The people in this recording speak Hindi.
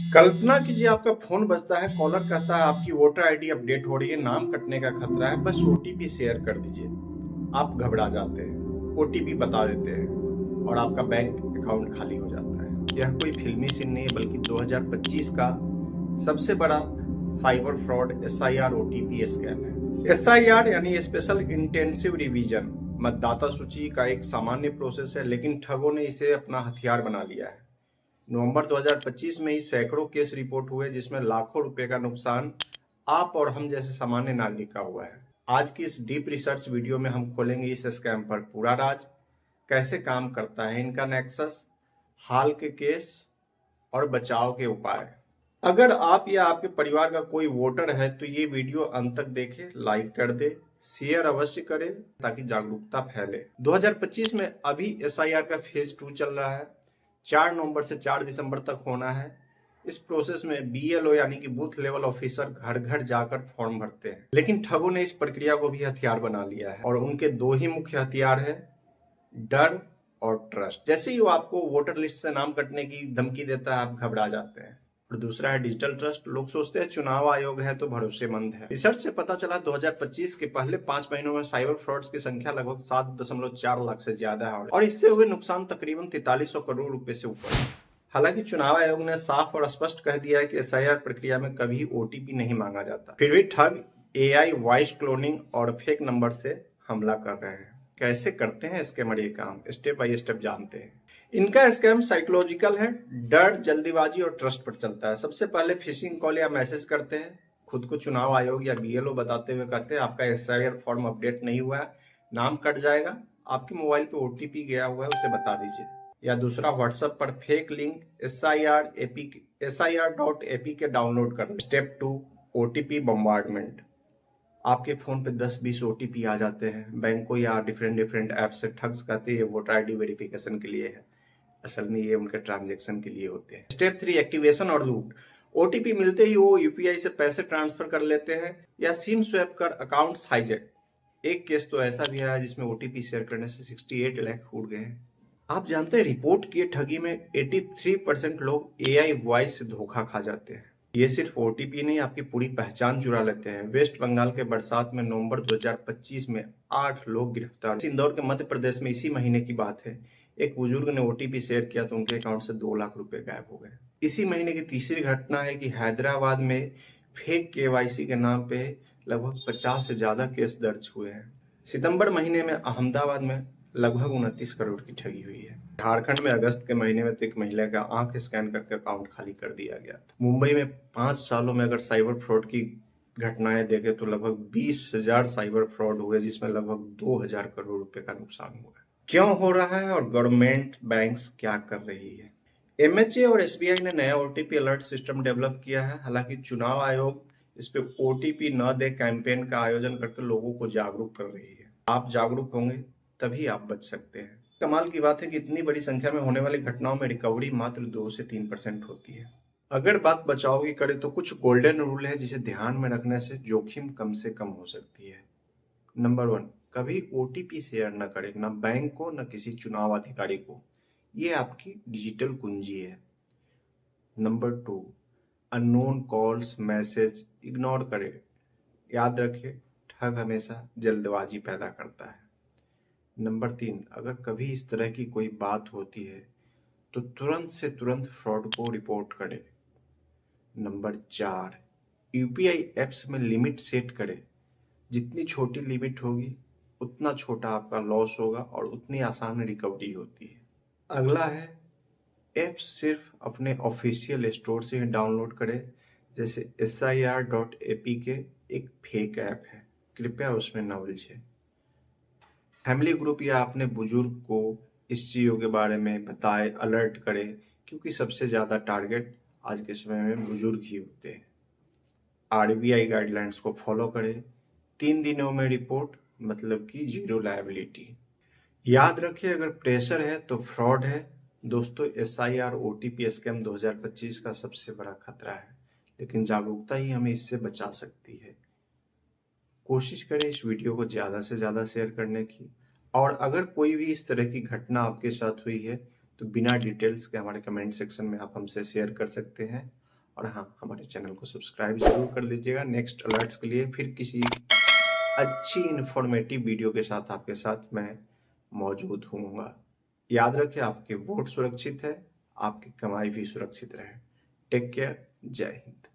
कल्पना कीजिए आपका फोन बजता है, कॉलर कहता है आपकी वोटर आईडी अपडेट हो रही है, नाम कटने का खतरा है, बस ओटीपी शेयर कर दीजिए। आप घबरा जाते हैं, ओटीपी बता देते हैं और आपका बैंक अकाउंट खाली हो जाता है। यह कोई फिल्मी सीन नहीं है बल्कि 2025 का सबसे बड़ा cyber fraud SIR OTP scam है। एसआईआर यानी स्पेशल इंटेंसिव रिवीजन मतदाता सूची का एक सामान्य प्रोसेस है, लेकिन ठगों ने इसे अपना हथियार बना लिया है। नवंबर 2025 में ही सैकड़ों केस रिपोर्ट हुए जिसमें लाखों रुपए का नुकसान आप और हम जैसे सामान्य नागरिक का हुआ है। आज की इस डीप रिसर्च वीडियो में हम खोलेंगे इस स्कैम पर पूरा राज, कैसे काम करता है इनका नेक्सस, हाल के केस और बचाव के उपाय। अगर आप या आपके परिवार का कोई वोटर है तो ये वीडियो अंत तक देखे, लाइक कर दे, शेयर अवश्य करें ताकि जागरूकता फैले। 2025 में अभी एसआईआर का फेज 2 चल रहा है। 4 नवंबर से 4 दिसंबर तक होना है। इस प्रोसेस में बीएलओ यानी कि बूथ लेवल ऑफिसर घर घर जाकर फॉर्म भरते हैं, लेकिन ठगों ने इस प्रक्रिया को भी हथियार बना लिया है और उनके दो ही मुख्य हथियार है, डर और ट्रस्ट। जैसे ही वो आपको वोटर लिस्ट से नाम कटने की धमकी देता है, आप घबरा जाते हैं। और दूसरा है डिजिटल ट्रस्ट। लोग सोचते हैं चुनाव आयोग है तो भरोसेमंद है। रिसर्च से पता चला 2025 के पहले 5 महीनों में साइबर फ्रॉड्स की संख्या लगभग 7.4 लाख से ज्यादा है और इससे हुए नुकसान तकरीबन 4300 करोड़ रुपए से ऊपर है। हालांकि चुनाव आयोग ने साफ और स्पष्ट कह दिया है कि एसआईआर प्रक्रिया में कभी ओटीपी नहीं मांगा जाता, फिर भी ठग एआई वॉइस क्लोनिंग और फेक नंबर से हमला कर रहे हैं। कैसे करते हैं स्कैमर ये काम, स्टेप बाय स्टेप जानते हैं। इनका स्कैम साइकोलॉजिकल है, डर, जल्दीबाजी और ट्रस्ट पर चलता है। सबसे पहले फिशिंग कॉल या मैसेज करते हैं, खुद को चुनाव आयोग या बीएलओ बताते हुए कहते हैं आपका एसआईआर फॉर्म अपडेट नहीं हुआ है, नाम कट जाएगा, आपके मोबाइल पे ओटीपी गया हुआ है उसे बता दीजिए। या दूसरा, व्हाट्सएप पर फेक लिंक SIR.APK डाउनलोड कर। Step 2, OTP bombardment. आपके फोन पे 10-20 ओटीपी आ जाते हैं। बैंकों या डिफरेंट ऐप से ठग्स कहते हैं वोटर आईडी वेरिफिकेशन के लिए है, असल में ये उनके ट्रांजैक्शन के लिए होते हैं। स्टेप 3, एक्टिवेशन और लूट। ओटीपी मिलते ही वो यूपीआई से पैसे ट्रांसफर कर लेते हैं या सिम स्वैप कर अकाउंट्स हाईजैक। एक केस तो ऐसा भी आया जिसमें ओटीपी शेयर करने से 68 लाख उड़ गए हैं। आप जानते हैं रिपोर्ट किए ठगी में 83% लोग एआई वॉइस से धोखा खा जाते हैं। ये सिर्फ ओटीपी नहीं, आपकी पूरी पहचान चुरा लेते हैं। वेस्ट बंगाल के बरसात में नवंबर 2025 में 8 लोग गिरफ्तार। इंदौर के मध्य प्रदेश में इसी महीने की बात है, एक बुजुर्ग ने ओटीपी शेयर किया तो उनके अकाउंट से 2 लाख रुपए गायब हो गए। इसी महीने की तीसरी घटना है कि हैदराबाद में फेक केवाईसी के नाम पे लगभग 50 से ज्यादा केस दर्ज हुए हैं। सितंबर महीने में अहमदाबाद में लगभग 29 करोड़ की ठगी हुई है। झारखंड में अगस्त के महीने में तो एक महिला का आंख स्कैन करके अकाउंट खाली कर दिया गया था। मुंबई में 5 सालों में अगर साइबर फ्रॉड की घटनाएं देखें तो लगभग 20,000 साइबर फ्रॉड हुए जिसमें लगभग 2,000 करोड़ रुपए का नुकसान हुआ है। क्यों हो रहा है और गवर्नमेंट बैंक्स क्या कर रही है? एमएचए और एसबीआई ने नया ओटीपी अलर्ट सिस्टम डेवलप किया है। हालांकि चुनाव आयोग इस पे ओटीपी न दे कैंपेन का आयोजन करके लोगों को जागरूक कर रही है। आप जागरूक होंगे तभी आप बच सकते हैं। कमाल की बात है कि इतनी बड़ी संख्या में होने वाली घटनाओं में रिकवरी मात्र 2 से 3% होती है। अगर बात बचाव की करें तो कुछ गोल्डन रूल है जिसे ध्यान में रखने से जोखिम कम से कम हो सकती है। नंबर 1, कभी ओटीपी शेयर न करें, न बैंक को न किसी चुनाव अधिकारी को। ये आपकी डिजिटल कुंजी है। Number 2, unknown calls message ignore करें। याद रखिए, ठग हमेशा जल्दबाजी पैदा करता है। नंबर 3, अगर कभी इस तरह की कोई बात होती है तो तुरंत से तुरंत फ्रॉड को रिपोर्ट करें। नंबर 4, यूपीआई एप्स में लिमिट सेट करें। जितनी छोटी लिमिट होगी उतना छोटा आपका लॉस होगा और उतनी आसान रिकवरी होती है। अगला है, एप्स सिर्फ अपने ऑफिशियल स्टोर से ही डाउनलोड करें। जैसे SIR.APK एक फेक ऐप है, कृपया उसमें न उलझे। फैमिली ग्रुप या अपने बुजुर्ग को इस चीज़ों के बारे में बताएं, अलर्ट करें, क्योंकि सबसे ज़्यादा टारगेट आज के समय में बुजुर्ग ही होते हैं। आरबीआई गाइडलाइंस को फॉलो करें। 3 दिनों में रिपोर्ट मतलब कि जीरो लायबिलिटी। याद रखिए, अगर प्रेशर है तो फ्रॉड है। दोस्तों, एसआईआर ओटीपी स्कैम 2025 का सबसे बड़ा खतरा है, लेकिन जागरूकता ही हमें इससे बचा सकती है। कोशिश करें इस वीडियो को ज़्यादा से ज़्यादा शेयर करने की, और अगर कोई भी इस तरह की घटना आपके साथ हुई है तो बिना डिटेल्स के हमारे कमेंट सेक्शन में आप हमसे शेयर कर सकते हैं। और हाँ, हमारे चैनल को सब्सक्राइब जरूर कर लीजिएगा। नेक्स्ट अलर्ट्स के लिए फिर किसी अच्छी इन्फॉर्मेटिव वीडियो के साथ आपके साथ मैं मौजूद हूँगा। याद रखें, आपके वोट सुरक्षित है, आपकी कमाई भी सुरक्षित रहे। Take care. जय हिंद।